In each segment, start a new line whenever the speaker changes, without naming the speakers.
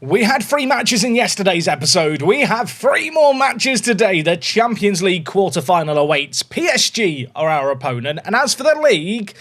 We had 3 matches in yesterday's episode. We have 3 more matches today. The Champions League quarter-final awaits. PSG are our opponent. And as for the league,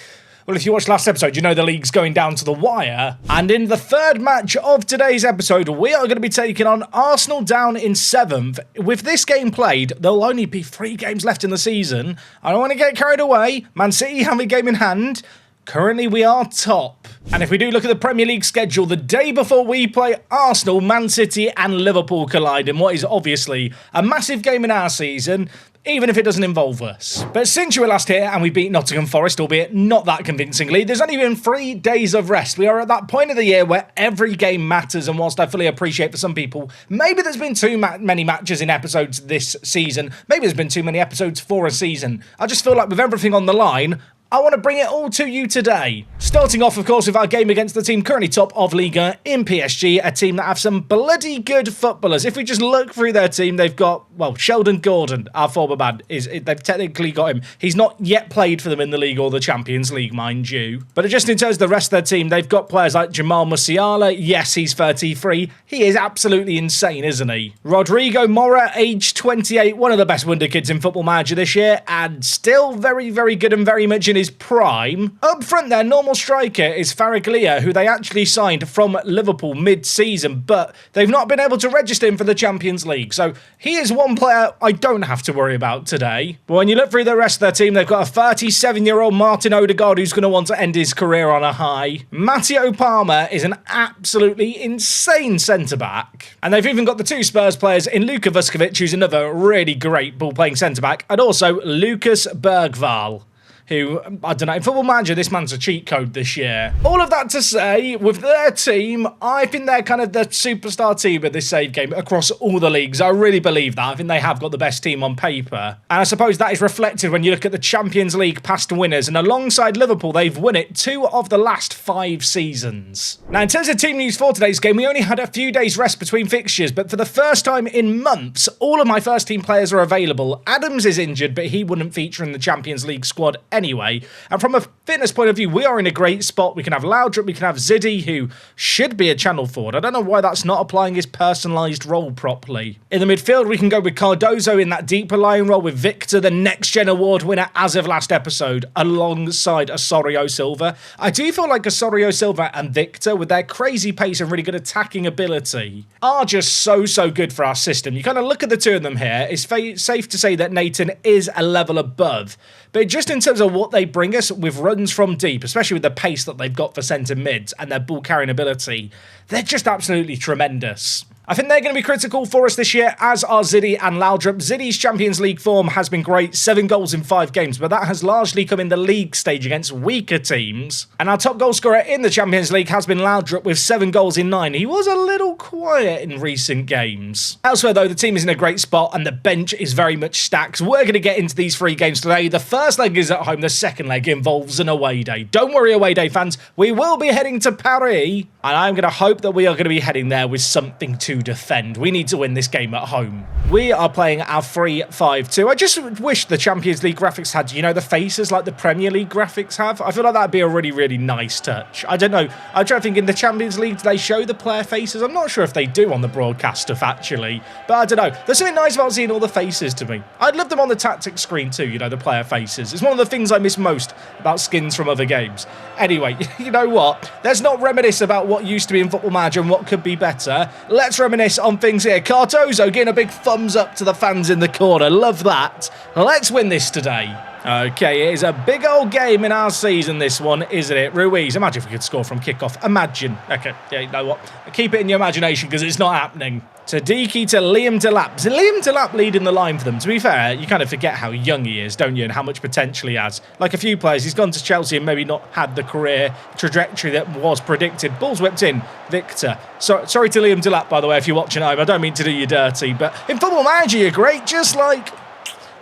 well, if you watched last episode, you know the league's going down to the wire. And in the 3rd match of today's episode, we are going to be taking on Arsenal down in 7th. With this game played, there'll only be 3 games left in the season. I don't want to get carried away. Man City have a game in hand. Currently, we are top. And if we do look at the Premier League schedule, the day before we play Arsenal, Man City and Liverpool collide in what is obviously a massive game in our season, even if it doesn't involve us. But since you were last here and we beat Nottingham Forest, albeit not that convincingly, there's only been 3 days of rest. We are at that point of the year where every game matters, and whilst I fully appreciate for some people, maybe there's been too many matches in episodes this season, maybe there's been too many episodes for a season. I just feel like with everything on the line, I want to bring it all to you today. Starting off, of course, with our game against the team currently top of Liga in PSG, a team that have some bloody good footballers. If we just look through their team, they've got, well, Sheldon Gordon, our former man, they've technically got him. He's not yet played for them in the league or the Champions League, mind you. But just in terms of the rest of their team, they've got players like Jamal Musiala. Yes, he's 33. He is absolutely insane, isn't he? Rodrigo Mora, age 28, one of the best wonder kids in Football Manager this year, and still very, very good and very much in his prime. Up front, their normal striker is Faraglia, who they actually signed from Liverpool mid-season, but they've not been able to register him for the Champions League. So he is one player I don't have to worry about today. But when you look through the rest of their team, they've got a 37-year-old Martin Odegaard who's going to want to end his career on a high. Matteo Palmer is an absolutely insane centre-back. And they've even got the 2 Spurs players in Luka Vuskovic, who's another really great ball-playing centre-back, and also Lucas Bergvall, who, I don't know, in Football Manager, this man's a cheat code this year. All of that to say, with their team, I think they're kind of the superstar team of this save game across all the leagues. I really believe that. I think they have got the best team on paper. And I suppose that is reflected when you look at the Champions League past winners. And alongside Liverpool, they've won it 2 of the last 5 seasons. Now, in terms of team news for today's game, we only had a few days rest between fixtures, but for the first time in months, all of my first team players are available. Addons is injured, but he wouldn't feature in the Champions League squad anyway. And from a fitness point of view, we are in a great spot. We can have Laudrup, we can have Ziddy, who should be a channel forward. I don't know why that's not applying his personalised role properly. In the midfield, we can go with Cardozo in that deeper lying role with Victor, the next-gen award winner as of last episode, alongside Osorio Silva. I do feel like Osorio Silva and Victor, with their crazy pace and really good attacking ability, are just so good for our system. You kind of look at the 2 of them here, it's safe to say that Nathan is a level above. But just in terms of what they bring us with runs from deep, especially with the pace that they've got for centre mids and their ball carrying ability, they're just absolutely tremendous. I think they're going to be critical for us this year, as are Ziddy and Laudrup. Ziddy's Champions League form has been great, 7 goals in 5 games, but that has largely come in the league stage against weaker teams. And our top goal scorer in the Champions League has been Laudrup with 7 goals in 9. He was a little quiet in recent games. Elsewhere, though, the team is in a great spot and the bench is very much stacked. We're going to get into these 3 games today. The first leg is at home, the second leg involves an away day. Don't worry, away day fans, we will be heading to Paris, and I'm going to hope that we are going to be heading there with something to defend. We need to win this game at home. We are playing our 3-5-2. I just wish the Champions League graphics had, you know, the faces like the Premier League graphics have. I feel like that'd be a really nice touch. I don't know. I'm trying to think, in the Champions League, do they show the player faces? I'm not sure if they do on the broadcast stuff, actually. But I don't know. There's something nice about seeing all the faces to me. I'd love them on the tactics screen too, you know, the player faces. It's one of the things I miss most about skins from other games. Anyway, you know what? Let's not reminisce about what used to be in Football Manager and what could be better. Let's reminisce on things here. Cardozo getting a big thumbs up to the fans in the corner. Love that. Let's win this today. Okay, it is a big old game in our season, this one, isn't it? Ruiz, imagine if we could score from kickoff. Imagine. Okay, yeah, you know what? Keep it in your imagination because it's not happening. Tadiki to Liam Delap. Liam Delap leading the line for them. To be fair, you kind of forget how young he is, don't you, and how much potential he has. Like a few players, he's gone to Chelsea and maybe not had the career trajectory that was predicted. Ball's whipped in. Victor. Sorry to Liam Delap, by the way, if you're watching home. I don't mean to do you dirty, but in Football Manager, you're great, just like...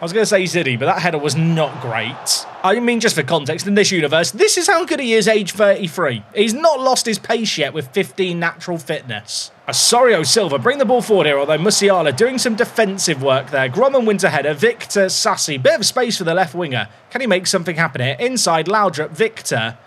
I was going to say Ziddy, but that header was not great. I mean, just for context, in this universe, this is how good he is, age 33. He's not lost his pace yet with 15 natural fitness. Osorio Silva, bring the ball forward here, although Musiala doing some defensive work there. Grumman wins a header, Victor Sassy, bit of space for the left winger. Can he make something happen here? Inside, Laudrup, Victor.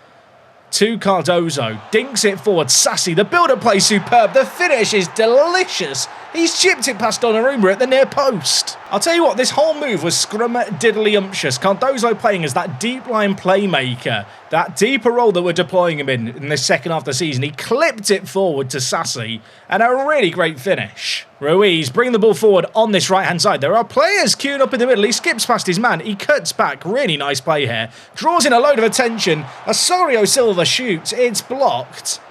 to Cardozo, dinks it forward, Sassy, the build-up play superb, the finish is delicious, he's chipped it past Donnarumma at the near post. I'll tell you what, this whole move was scrum diddly-umptious, Cardozo playing as that deep-line playmaker, that deeper role that we're deploying him in the second half of the season. He clipped it forward to Sassy, and a really great finish. Ruiz bringing the ball forward on this right-hand side. There are players queuing up in the middle. He skips past his man. He cuts back. Really nice play here. Draws in a load of attention. Osorio Silva shoots. It's blocked.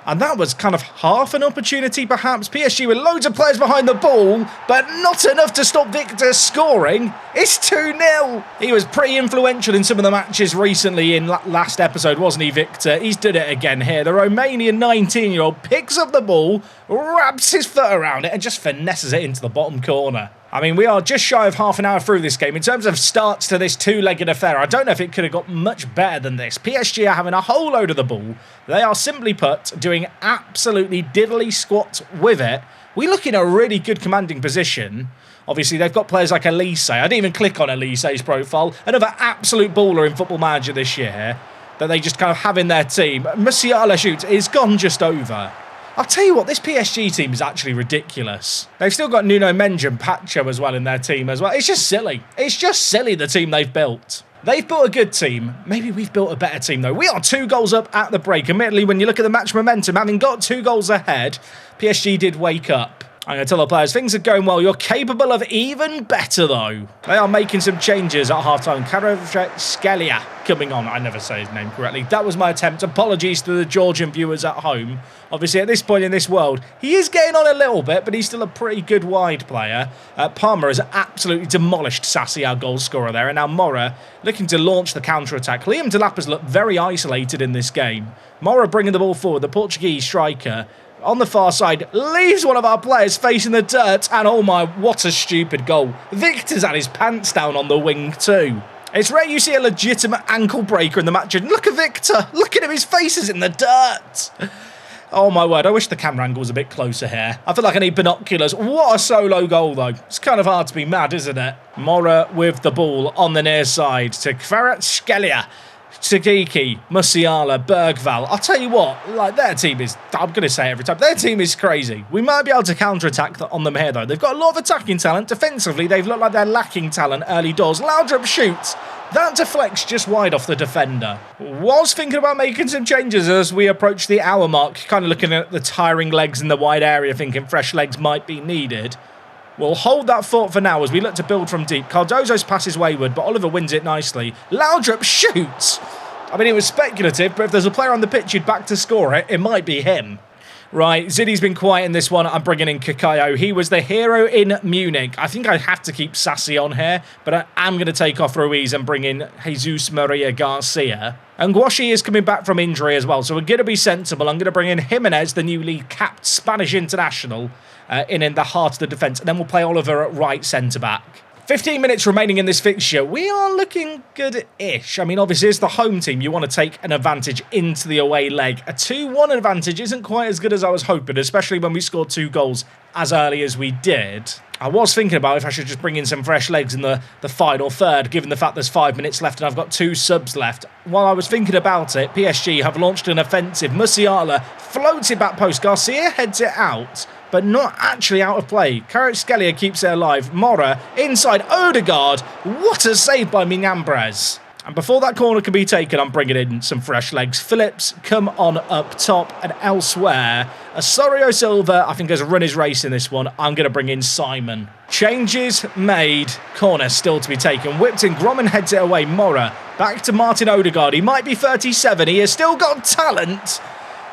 And that was kind of half an opportunity, perhaps. PSG with loads of players behind the ball, but not enough to stop Victor scoring. It's 2-0. He was pretty influential in some of the matches recently in last episode, wasn't he, Victor? He's done it again here. The Romanian 19-year-old picks up the ball, wraps his foot around it, and just finesses it into the bottom corner. I mean, we are just shy of half an hour through this game. In terms of starts to this two-legged affair, I don't know if it could have got much better than this. PSG are having a whole load of the ball. They are, simply put, doing absolutely diddly squats with it. We look in a really good commanding position. Obviously, they've got players like Elise. I didn't even click on Elise's profile. Another absolute baller in Football Manager this year that they just kind of have in their team. Musiala shoots. It's gone just over. I'll tell you what, this PSG team is actually ridiculous. They've still got Nuno Mendes and Pacho as well in their team as well. It's just silly. It's just silly, the team they've built. They've built a good team. Maybe we've built a better team, though. We are 2 goals up at the break. Admittedly, when you look at the match momentum, having got 2 goals ahead, PSG did wake up. I'm going to tell the players, things are going well. You're capable of even better, though. They are making some changes at half-time. Kvaratskhelia coming on. I never say his name correctly. That was my attempt. Apologies to the Georgian viewers at home. Obviously, at this point in this world, he is getting on a little bit, but he's still a pretty good wide player. Palmer has absolutely demolished Sassy, our goal scorer there. And now Mora looking to launch the counter-attack. Liam Delap has looked very isolated in this game. Mora bringing the ball forward. The Portuguese striker on the far side leaves one of our players facing the dirt, and oh my, what a stupid goal. Victor's had his pants down on the wing too. It's rare you see a legitimate ankle breaker in the match, and look at Victor, look at him, his face is in the dirt. Oh my word, I wish the camera angle was a bit closer here. I feel like I need binoculars. What a solo goal though. It's kind of hard to be mad, isn't it? Mora with the ball on the near side to Kvaratskhelia. Sagiki, Musiala, Bergval. I'll tell you what, like their team is, I'm going to say it every time, their team is crazy. We might be able to counter-attack on them here though. They've got a lot of attacking talent. Defensively, they've looked like they're lacking talent early doors. Laudrup shoots. That deflects just wide off the defender. Was thinking about making some changes as we approach the hour mark. Kind of looking at the tiring legs in the wide area, thinking fresh legs might be needed. We'll hold that thought for now as we look to build from deep. Cardozo's pass is wayward, but Oliver wins it nicely. Laudrup shoots! I mean, it was speculative, but if there's a player on the pitch who'd back to score it, it might be him. Right, Ziddy's been quiet in this one. I'm bringing in Kakayo. He was the hero in Munich. I think I have to keep Sassy on here, but I am going to take off Ruiz and bring in Jesus Maria Garcia. And Guashi is coming back from injury as well, so we're going to be sensible. I'm going to bring in Jimenez, the newly capped Spanish international, in the heart of the defence, and then we'll play Oliver at right centre-back. 15 minutes remaining in this fixture. We are looking good-ish. I mean, obviously, as the home team, you want to take an advantage into the away leg. A 2-1 advantage isn't quite as good as I was hoping, especially when we scored 2 goals as early as we did. I was thinking about if I should just bring in some fresh legs in the final third, given the fact there's 5 minutes left and I've got 2 subs left. While I was thinking about it, PSG have launched an offensive. Musiala floats it back post. Garcia heads it out, but not actually out of play. Kvaratskhelia keeps it alive. Mora inside. Odegaard. What a save by Minambres. And before that corner can be taken, I'm bringing in some fresh legs. Phillips come on up top, and elsewhere, Osorio Silva, I think, has run his race in this one. I'm going to bring in Simon. Changes made. Corner still to be taken. Whipped in. Grommen heads it away. Mora back to Martin Odegaard. He might be 37. He has still got talent.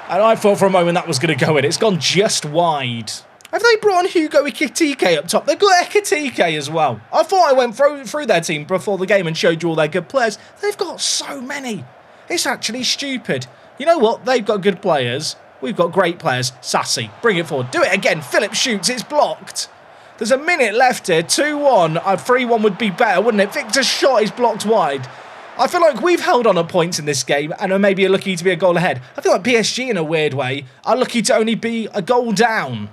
And I thought for a moment that was going to go in. It's gone just wide. Have they brought on Hugo Ekitike up top? They've got Ekitike as well. I thought I went through their team before the game and showed you all their good players. They've got so many. It's actually stupid. You know what? They've got good players. We've got great players. Sassy, bring it forward. Do it again. Phillips shoots. It's blocked. There's a minute left here. 2-1. 3-1 would be better, wouldn't it? Victor's shot is blocked wide. I feel like we've held on at points in this game and are maybe lucky to be a goal ahead. I feel like PSG, in a weird way, are lucky to only be a goal down.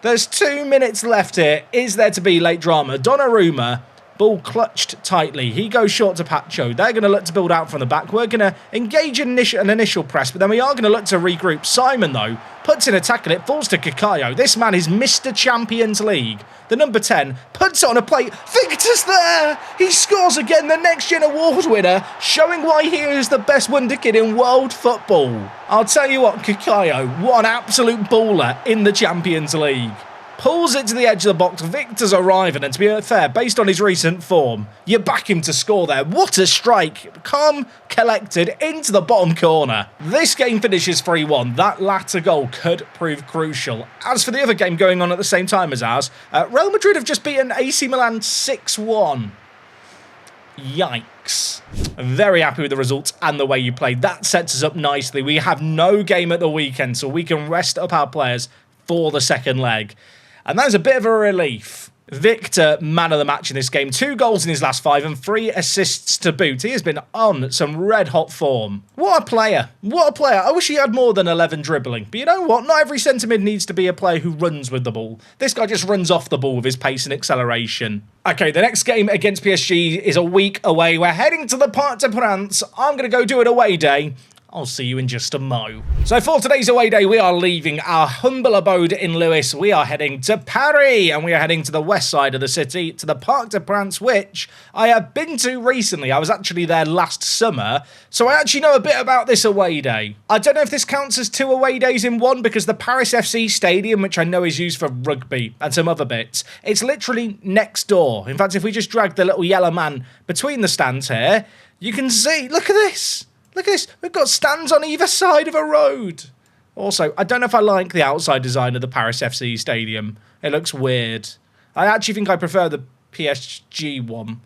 There's 2 minutes left here. Is there to be late drama? Donnarumma Ball clutched tightly. He goes short to Pacho. They're going to look to build out from the back. We're going to engage in an initial press, but then we are going to look to regroup. Simon, though, puts in a tackle. It falls to Kakayo. This man is Mr. Champions League. The number 10 puts it on a plate. Victor's there! He scores again, the Next Gen Award winner, showing why he is the best wonder kid in world football. I'll tell you what, Kakayo, what an absolute baller in the Champions League. Pulls it to the edge of the box. Victor's arriving, and to be fair, based on his recent form, you back him to score there. What a strike. Calm, collected, into the bottom corner. This game finishes 3-1. That latter goal could prove crucial. As for the other game going on at the same time as ours, Real Madrid have just beaten AC Milan 6-1. Yikes. Very happy with the results and the way you played. That sets us up nicely. We have no game at the weekend, so we can rest up our players for the second leg. And that is a bit of a relief. Victor, man of the match in this game. 2 goals in his last 5 and 3 assists to boot. He has been on some red-hot form. What a player. What a player. I wish he had more than 11 dribbling. But you know what? Not every centre mid needs to be a player who runs with the ball. This guy just runs off the ball with his pace and acceleration. Okay, the next game against PSG is a week away. We're heading to the Parc des Princes. I'm going to go do an away day. I'll see you in just a mo. So for today's away day, we are leaving our humble abode in Lewes. We are heading to Paris, and we are heading to the west side of the city, to the Parc des Princes, which I have been to recently. I was actually there last summer, so I actually know a bit about this away day. I don't know if this counts as 2 away days in one, because the Paris FC stadium, which I know is used for rugby and some other bits, it's literally next door. In fact, if we just drag the little yellow man between the stands here, you can see, look at this. Look at this, we've got stands on either side of a road. Also, I don't know if I like the outside design of the Paris FC stadium. It looks weird. I actually think I prefer the PSG one.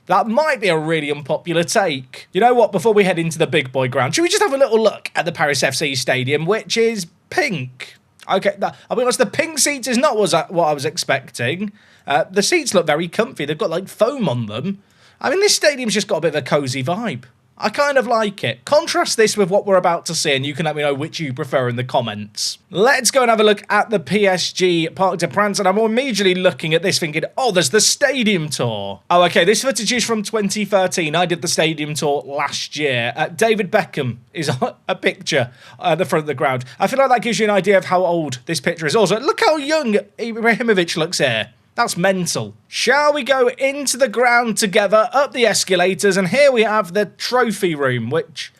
That might be a really unpopular take. You know what, before we head into the big boy ground, should we just have a little look at the Paris FC stadium, which is pink? Okay, I'll be honest, the pink seats is not what I was expecting. The seats look very comfy. They've got like foam on them. I mean, this stadium's just got a bit of a cozy vibe. I kind of like it. Contrast this with what we're about to see, and you can let me know which you prefer in the comments. Let's go and have a look at the PSG Parc des Princes, and I'm immediately looking at this thinking, oh, there's the stadium tour. Oh, okay, this footage is from 2013. I did the stadium tour last year. David Beckham is a picture at the front of the ground. I feel like that gives you an idea of how old this picture is. Also, look how young Ibrahimovic looks here. That's mental. Shall we go into the ground together, up the escalators, and here we have the trophy room, which,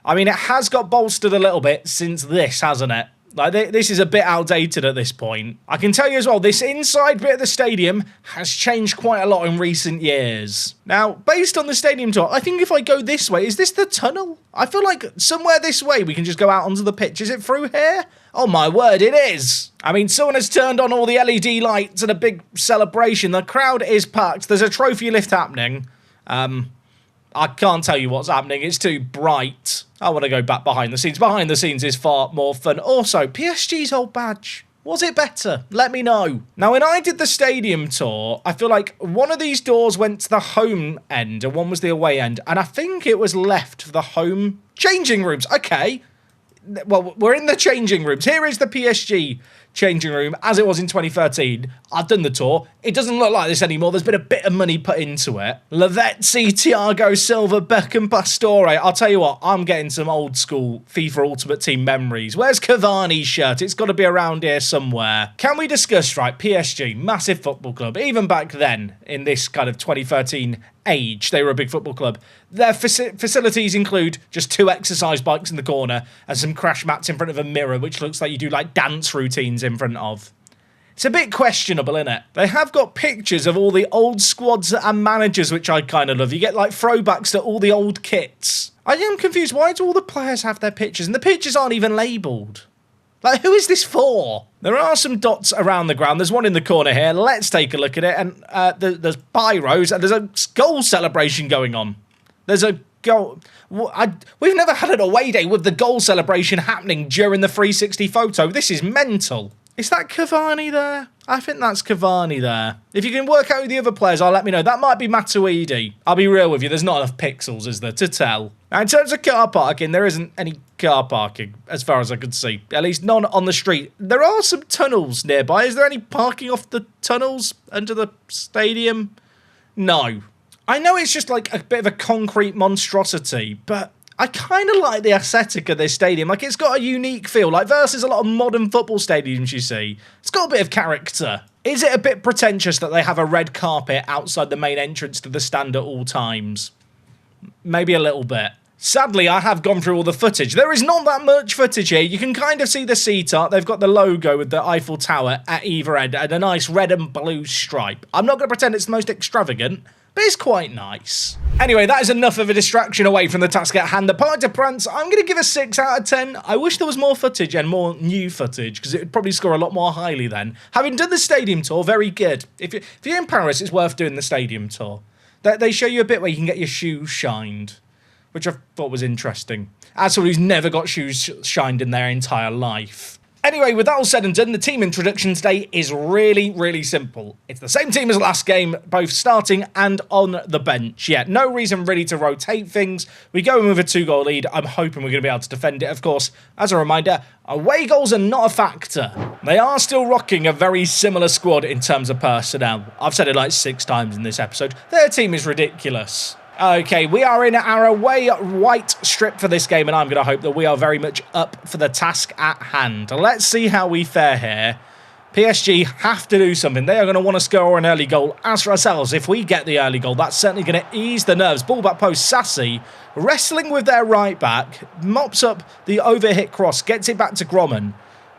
I mean, it has got bolstered a little bit since this, hasn't it? Like, this is a bit outdated at this point. I can tell you as well, this inside bit of the stadium has changed quite a lot in recent years. Now, based on the stadium tour, I think if I go this way, is this the tunnel? I feel like somewhere this way we can just go out onto the pitch. Is it through here? Oh my word, it is! I mean, someone has turned on all the LED lights and a big celebration. The crowd is packed. There's a trophy lift happening. I can't tell you what's happening. It's too bright. I want to go back behind the scenes. Behind the scenes is far more fun. Also, PSG's old badge. Was it better? Let me know. Now, when I did the stadium tour, I feel like one of these doors went to the home end and one was the away end. And I think it was left for the home changing rooms. Okay. Well, we're in the changing rooms. Here is the PSG changing room as it was in 2013. I've done the tour. It doesn't look like this anymore. There's been a bit of money put into it. Lavezzi, Thiago Silva, Beckham, Pastore. I'll tell you what, I'm getting some old school FIFA Ultimate Team memories. Where's Cavani's shirt? It's got to be around here somewhere. Can we discuss, right, PSG, massive football club. Even back then, in this kind of 2013 age, they were a big football club. Their facilities include just 2 exercise bikes in the corner and some crash mats in front of a mirror, which looks like you do like dance routines in front of. It's a bit questionable, isn't it? They have got pictures of all the old squads and managers, which I kind of love. You get like throwbacks to all the old kits. I am confused. Why do all the players have their pictures? And the pictures aren't even labelled. Like, who is this for? There are some dots around the ground. There's one in the corner here. Let's take a look at it. And there's pyros and there's a goal celebration going on. There's a goal. We've never had an away day with the goal celebration happening during the 360 photo. This is mental. Is that Cavani there? I think that's Cavani there. If you can work out who the other players are, let me know. That might be Matuidi. I'll be real with you. There's not enough pixels, is there, to tell. Now, in terms of car parking, there isn't any car parking, as far as I could see. At least none on the street. There are some tunnels nearby. Is there any parking off the tunnels under the stadium? No. I know it's just like a bit of a concrete monstrosity, but I kind of like the aesthetic of this stadium. Like, it's got a unique feel, like versus a lot of modern football stadiums you see. It's got a bit of character. Is it a bit pretentious that they have a red carpet outside the main entrance to the stand at all times? Maybe a little bit. Sadly, I have gone through all the footage. There is not that much footage here. You can kind of see the seat art. They've got the logo with the Eiffel Tower at either end and a nice red and blue stripe. I'm not going to pretend it's the most extravagant, but it's quite nice. Anyway, that is enough of a distraction away from the task at hand. The Parc des Princes, I'm going to give a 6 out of 10. I wish there was more footage and more new footage, because it would probably score a lot more highly then. Having done the stadium tour, very good. If you're in Paris, it's worth doing the stadium tour. They show you a bit where you can get your shoes shined, which I thought was interesting. As someone who's never got shoes shined in their entire life. Anyway, with that all said and done, the team introduction today is really, really simple. It's the same team as last game, both starting and on the bench. Yeah, no reason really to rotate things. We go in with a 2-goal lead. I'm hoping we're going to be able to defend it, of course. As a reminder, away goals are not a factor. They are still rocking a very similar squad in terms of personnel. I've said it like 6 times in this episode. Their team is ridiculous. Okay, we are in our away white strip for this game, and I'm going to hope that we are very much up for the task at hand. Let's see how we fare here. PSG have to do something. They are going to want to score an early goal. As for ourselves, if we get the early goal, that's certainly going to ease the nerves. Ball back post, Sassy, wrestling with their right back, mops up the overhit cross, gets it back to Grommen.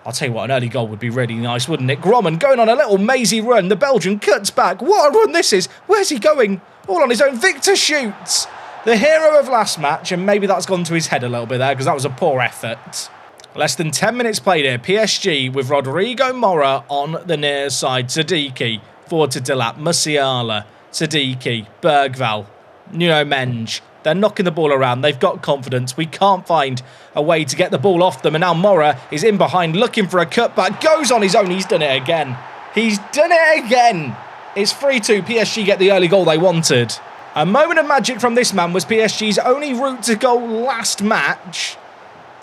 I'll tell you what, an early goal would be really nice, wouldn't it? Grommen going on a little mazy run. The Belgian cuts back. What a run this is. Where's he going? All on his own. Victor shoots. The hero of last match, and maybe that's gone to his head a little bit there because that was a poor effort. Less than 10 minutes played here. PSG with Rodrigo Mora on the near side. Sadiki forward to Delap. Musiala. Sadiki. Bergval. Nuno Menge. They're knocking the ball around. They've got confidence. We can't find a way to get the ball off them. And now Mora is in behind looking for a cutback. Goes on his own. He's done it again. He's done it again. It's 3-2. PSG get the early goal they wanted. A moment of magic from this man was PSG's only route to goal last match.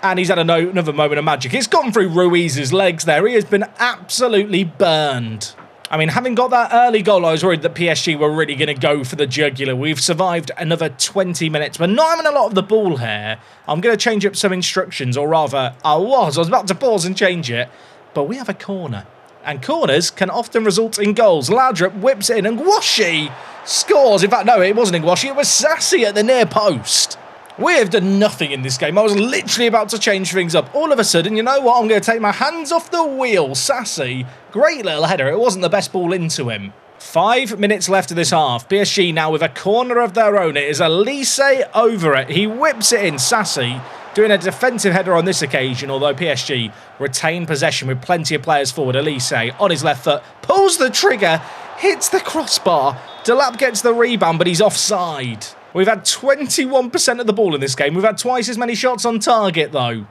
And he's had another moment of magic. It's gone through Ruiz's legs there. He has been absolutely burned. I mean, having got that early goal, I was worried that PSG were really going to go for the jugular. We've survived another 20 minutes. We're not having a lot of the ball here. I'm going to change up some instructions, or rather, I was about to pause and change it. But we have a corner. And corners can often result in goals. Laudrup whips it in, and Ngwashi scores. In fact, no, it wasn't Ngwashi. It was Sassy at the near post. We have done nothing in this game. I was literally about to change things up. All of a sudden, you know what? I'm going to take my hands off the wheel. Sassy, great little header. It wasn't the best ball into him. 5 minutes left of this half. PSG now with a corner of their own. It is Elise over it. He whips it in. Sassy doing a defensive header on this occasion, although PSG retain possession with plenty of players forward. Elise on his left foot, pulls the trigger, hits the crossbar. Delap gets the rebound, but he's offside. We've had 21% of the ball in this game. We've had twice as many shots on target, though.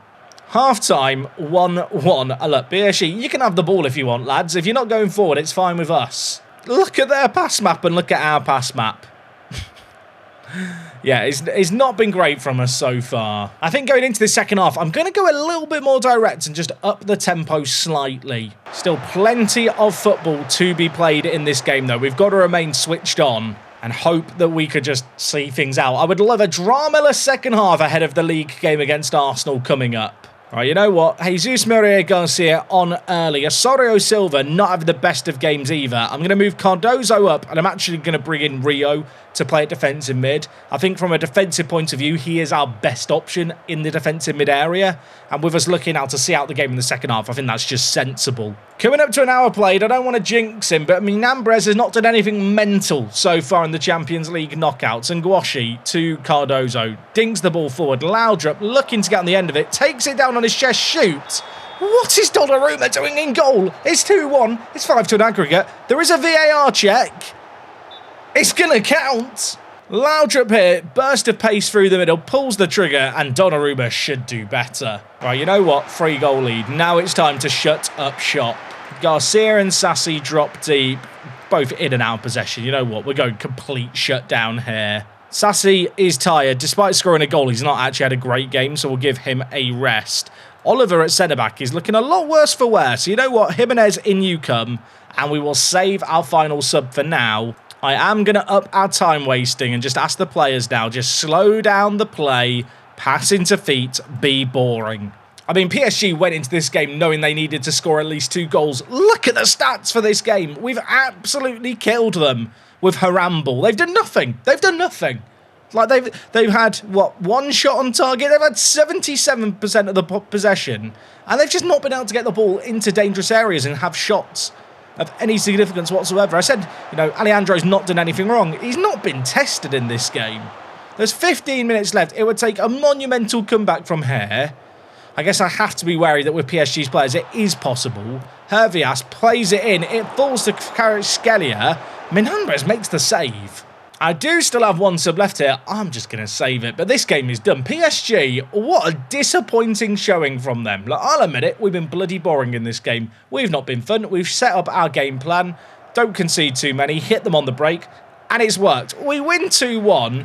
Half-time, 1-1. Look, PSG, you can have the ball if you want, lads. If you're not going forward, it's fine with us. Look at their pass map and look at our pass map. Yeah, it's not been great from us so far. I think going into this second half, I'm going to go a little bit more direct and just up the tempo slightly. Still plenty of football to be played in this game, though. We've got to remain switched on and hope that we could just see things out. I would love a dramaless second half ahead of the league game against Arsenal coming up. Right, you know what? Jesus Maria Garcia on early. Osorio Silva not having the best of games either. I'm going to move Cardozo up, and I'm actually going to bring in Rio to play at defensive mid. I think from a defensive point of view, he is our best option in the defensive mid area. And with us looking out to see out the game in the second half, I think that's just sensible. Coming up to an hour played, I don't want to jinx him, but I mean, Nambrez has not done anything mental so far in the Champions League knockouts. And Ngwashi to Cardozo. Dings the ball forward. Laudrup looking to get on the end of it. Takes it down on his chest. Shoots. What is Donnarumma doing in goal? It's 2-1. It's 5-2 an aggregate. There is a VAR check. It's going to count. Laudrup here, burst of pace through the middle, pulls the trigger, and Donnarumma should do better. Right, you know what? 3-goal lead. Now it's time to shut up shop. Garcia and Sassy drop deep, both in and out of possession. You know what? We're going complete shutdown here. Sassy is tired. Despite scoring a goal, he's not actually had a great game, so we'll give him a rest. Oliver at centre-back is looking a lot worse for wear. So you know what? Jimenez, in you come, and we will save our final sub for now. I am going to up our time wasting and just ask the players now, just slow down the play, pass into feet, be boring. I mean, PSG went into this game knowing they needed to score at least 2 goals. Look at the stats for this game. We've absolutely killed them with Haramble. They've done nothing. They've done nothing. Like, they've had, what, 1 shot on target? They've had 77% of the possession. And they've just not been able to get the ball into dangerous areas and have shots of any significance whatsoever. I said, you know, Alejandro's not done anything wrong. He's not been tested in this game. There's 15 minutes left. It would take a monumental comeback from here. I guess I have to be wary that with PSG's players, it is possible. Hervias plays it in. It falls to Kvaratskhelia. Minambres makes the save. I do still have 1 sub left here. I'm just going to save it. But this game is done. PSG, what a disappointing showing from them. Like, I'll admit it, we've been bloody boring in this game. We've not been fun. We've set up our game plan. Don't concede too many. Hit them on the break. And it's worked. We win 2-1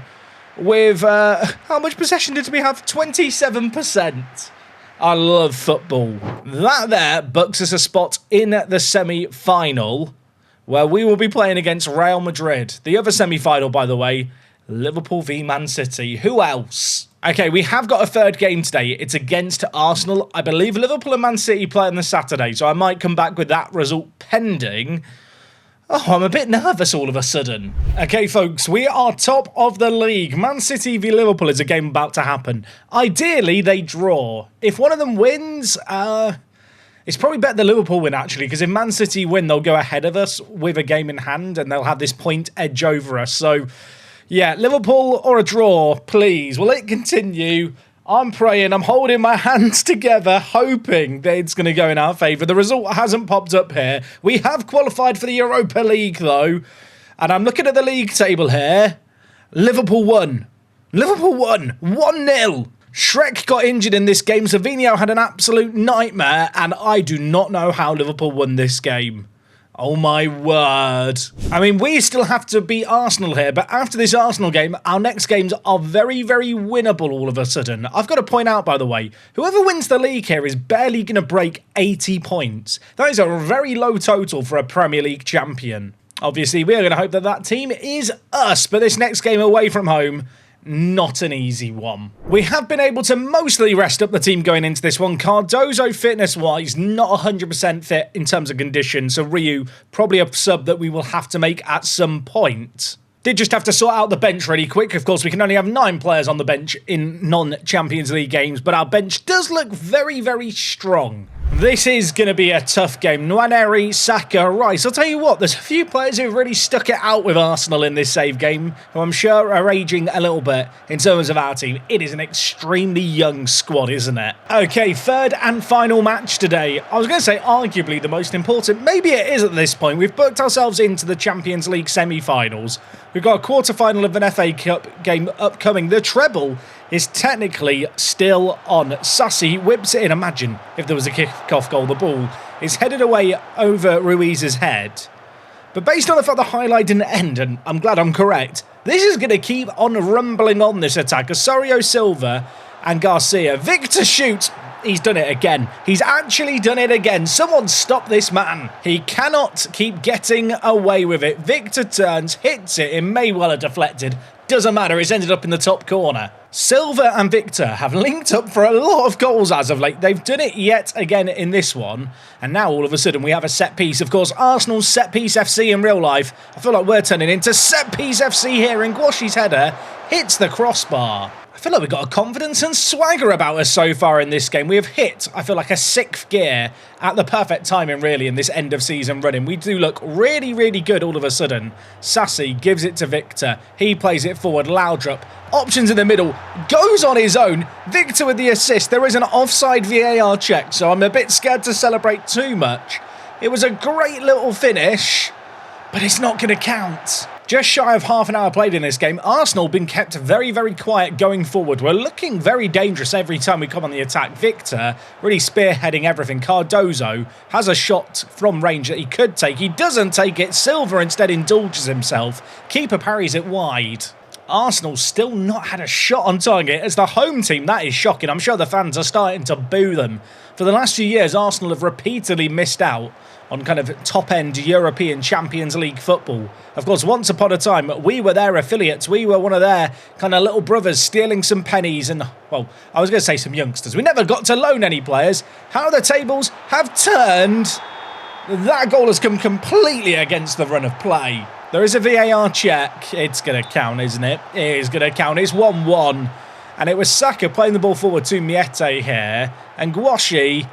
with, how much possession did we have? 27%. I love football. That there books us a spot in the semi-final, where we will be playing against Real Madrid. The other semi-final, by the way, Liverpool v Man City. Who else? Okay, we have got a 3rd game today. It's against Arsenal. I believe Liverpool and Man City play on the Saturday, so I might come back with that result pending. Oh, I'm a bit nervous all of a sudden. Okay, folks, we are top of the league. Man City v Liverpool is a game about to happen. Ideally, they draw. If one of them wins, it's probably better that Liverpool win, actually, because if Man City win, they'll go ahead of us with a game in hand, and they'll have this point edge over us. So, yeah, Liverpool or a draw, please. Will it continue? I'm praying, I'm holding my hands together, hoping that it's going to go in our favour. The result hasn't popped up here. We have qualified for the Europa League, though. And I'm looking at the league table here. Liverpool won. Liverpool won. 1-0. Shrek got injured in this game. Savinho had an absolute nightmare. And I do not know how Liverpool won this game. Oh my word. I mean, we still have to beat Arsenal here, but after this Arsenal game, our next games are very, very winnable all of a sudden. I've got to point out, by the way, whoever wins the league here is barely going to break 80 points. That is a very low total for a Premier League champion. Obviously, we are going to hope that that team is us, but this next game away from home, not an easy one. We have been able to mostly rest up the team going into this one. Cardozo, fitness-wise, not 100% fit in terms of condition, so Ryu, probably a sub that we will have to make at some point. Did just have to sort out the bench really quick. Of course, we can only have 9 players on the bench in non-Champions League games, but our bench does look very, very strong. This is going to be a tough game. Nwaneri, Saka, Rice. I'll tell you what, there's a few players who've really stuck it out with Arsenal in this save game, who I'm sure are aging a little bit in terms of our team. It is an extremely young squad, isn't it? Okay, 3rd and final match today. I was going to say arguably the most important. Maybe it is at this point. We've booked ourselves into the Champions League semi-finals. We've got a quarter-final of an FA Cup game upcoming. The treble is technically still on. Sussy whips it in. Imagine if there was a kick-off goal. The ball is headed away over Ruiz's head. But based on the fact the highlight didn't end, and I'm glad I'm correct, this is going to keep on rumbling on, this attack. Osorio Silva and Garcia. Victor shoots. He's done it again. He's actually done it again. Someone stop this man. He cannot keep getting away with it. Victor turns, hits it. It may well have deflected. Doesn't matter. It's ended up in the top corner. Silva and Victor have linked up for a lot of goals as of late. They've done it yet again in this one. And now all of a sudden we have a set piece. Of course, Arsenal's set piece FC in real life. I feel like we're turning into set piece FC here. And Guashi's header hits the crossbar. I feel like we've got a confidence and swagger about us so far in this game. We have hit, I feel like, a 6th gear at the perfect timing, really, in this end of season running. We do look really, really good all of a sudden. Sassy gives it to Victor. He plays it forward. Laudrup. Options in the middle. Goes on his own. Victor with the assist. There is an offside VAR check, so I'm a bit scared to celebrate too much. It was a great little finish, but it's not going to count. Just shy of half an hour played in this game. Arsenal been kept very, very quiet going forward. We're looking very dangerous every time we come on the attack. Victor really spearheading everything. Cardozo has a shot from range that he could take. He doesn't take it. Silva instead indulges himself. Keeper parries it wide. Arsenal still not had a shot on target. As the home team, that is shocking. I'm sure the fans are starting to boo them. For the last few years, Arsenal have repeatedly missed out on kind of top-end European Champions League football. Of course, once upon a time, we were their affiliates. We were one of their kind of little brothers stealing some pennies and, well, I was going to say some youngsters. We never got to loan any players. How the tables have turned. That goal has come completely against the run of play. There is a VAR check. It's going to count, isn't it? It is going to count. It's 1-1. And it was Saka playing the ball forward to Miete here. And Gouache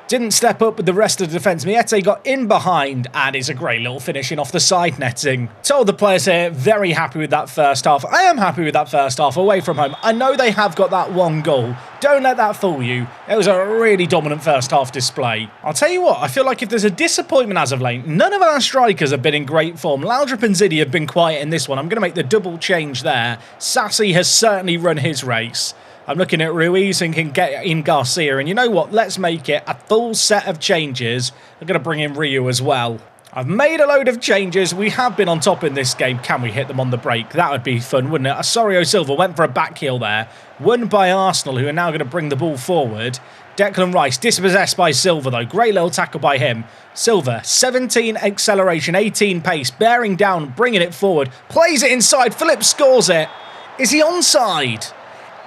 didn't step up with the rest of the defence. Miete got in behind, and it's a great little finishing off the side netting. Told the players here, very happy with that first half. I am happy with that first half away from home. I know they have got that one goal. Don't let that fool you. It was a really dominant first half display. I'll tell you what, I feel like if there's a disappointment as of late, none of our strikers have been in great form. Laudrup and Zidane have been quiet in this one. I'm going to make the double change there. Sassy has certainly run his race. I'm looking at Ruiz and can get in Garcia. And you know what? Let's make it a full set of changes. I'm going to bring in Ryu as well. I've made a load of changes. We have been on top in this game. Can we hit them on the break? That would be fun, wouldn't it? Osorio Silva went for a back heel there. Won by Arsenal, who are now going to bring the ball forward. Declan Rice dispossessed by Silva, though. Great little tackle by him. Silva, 17 acceleration, 18 pace. Bearing down, bringing it forward. Plays it inside. Phillips scores it. Is he onside?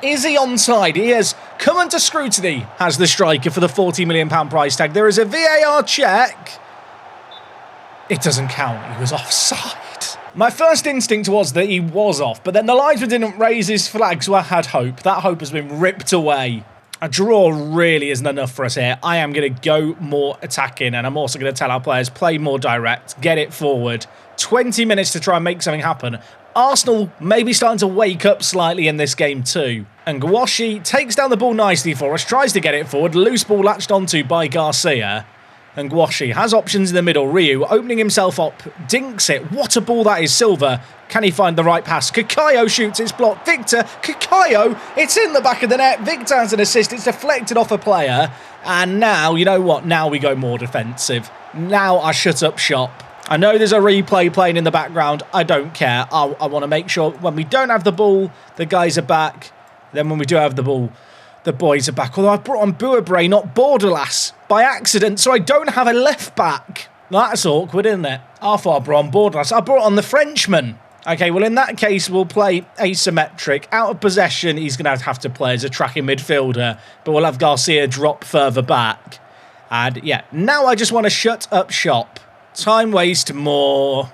Is he onside? He has come under scrutiny as the striker for the £40 million price tag. There is a VAR check. It doesn't count. He was offside. My first instinct was that he was off, but then the linesman didn't raise his flag, so I had hope. That hope has been ripped away. A draw really isn't enough for us here. I am going to go more attacking, and I'm also going to tell our players, play more direct, get it forward. 20 minutes to try and make something happen. Arsenal may be starting to wake up slightly in this game too. And Gouache takes down the ball nicely for us, tries to get it forward. Loose ball latched onto by Garcia. And Gouache has options in the middle. Ryu opening himself up, dinks it. What a ball that is, Silva. Can he find the right pass? Kakayo shoots, it's blocked. Victor, Kakayo, it's in the back of the net. Victor has an assist, it's deflected off a player. And now, you know what? Now we go more defensive. Now I shut up shop. I know there's a replay playing in the background. I don't care. I want to make sure when we don't have the ball, the guys are back. Then when we do have the ball, the boys are back. Although I brought on Bouabré, not Bordelas, by accident, so I don't have a left back. That's awkward, isn't it? I thought I brought on Bordelas. I brought on the Frenchman. Okay, well, in that case, we'll play asymmetric. Out of possession, he's going to have to play as a tracking midfielder, but we'll have Garcia drop further back. And yeah, now I just want to shut up shop. Time waste more.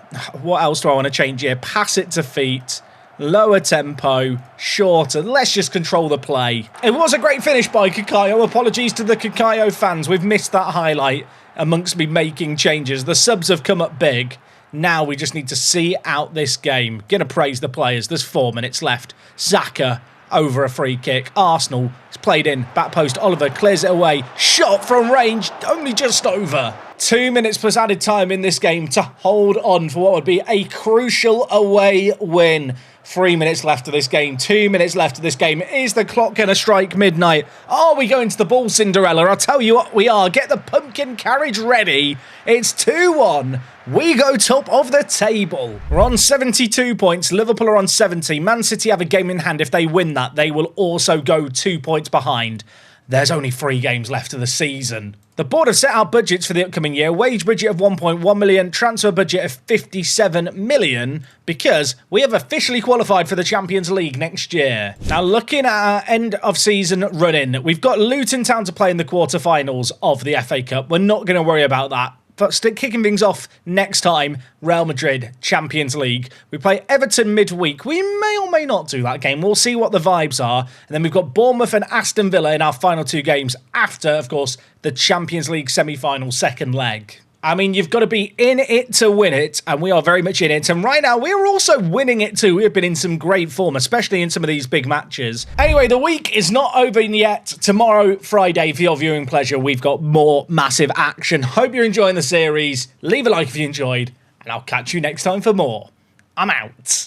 What else do I want to change here? Pass it to feet. Lower tempo. Shorter. Let's just control the play. It was a great finish by Kakayo. Apologies to the Kakayo fans. We've missed that highlight amongst me making changes. The subs have come up big. Now we just need to see out this game. Gonna praise the players. There's 4 minutes left. Xhaka over a free kick. Arsenal is played in. Back post. Oliver clears it away. Shot from range. Only just over. 2 minutes plus added time in this game to hold on for what would be a crucial away win. 3 minutes left of this game. 2 minutes left of this game. Is the clock going to strike midnight? Are we going to the ball, Cinderella? I'll tell you what we are. Get the pumpkin carriage ready. It's 2-1. We go top of the table. We're on 72 points. Liverpool are on 70. Man City have a game in hand. If they win that, they will also go 2 points behind. There's only 3 games left of the season. The board have set out budgets for the upcoming year. Wage budget of 1.1 million, transfer budget of 57 million, because we have officially qualified for the Champions League next year. Now, looking at our end of season run-in, we've got Luton Town to play in the quarterfinals of the FA Cup. We're not going to worry about that. But kicking things off next time, Real Madrid, Champions League. We play Everton midweek. We may or may not do that game. We'll see what the vibes are. And then we've got Bournemouth and Aston Villa in our final 2 games after, of course, the Champions League semi-final second leg. I mean, you've got to be in it to win it, and we are very much in it. And right now, we're also winning it too. We've been in some great form, especially in some of these big matches. Anyway, the week is not over yet. Tomorrow, Friday, for your viewing pleasure, we've got more massive action. Hope you're enjoying the series. Leave a like if you enjoyed, and I'll catch you next time for more. I'm out.